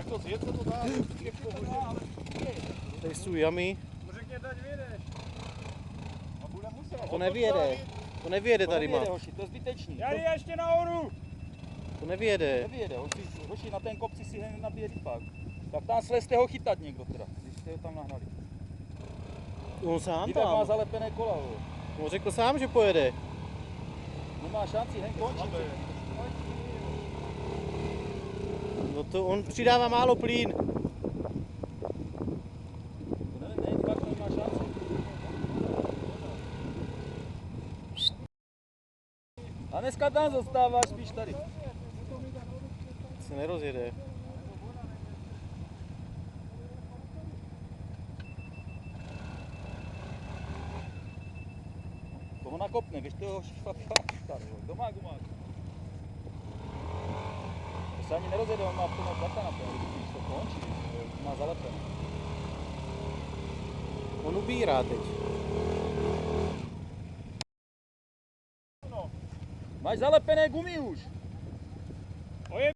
to zjet, se to dá. Tady jsou jamy. Řekněte, ať vyjedeš. A bude muset. To nevyjede. To nevyjede tady, má. Hoši, to je zbytečný. Jari ještě nahoru. To nevyjede. Nevyjede, hoši, na ten kopci si hned nabije rypák. Tak tam slezte ho chytat někdo teda, když jste ho tam nahnali. On sám Divák má tam. zalepené kola, jo. On řekl sám, že pojede. Nemá šanci, hned končí. No to on přidává málo plyn. Ne, divák nemá šanci. A dneska tam zůstáváš, spíš tady. Se nerozjede. Toho nakopne, víš, toho fakt. Domák. To se ani nerozjede, on má plno plata na to, když to končí, má zalepené. On ubírá teď. Máš zalepené gumy už.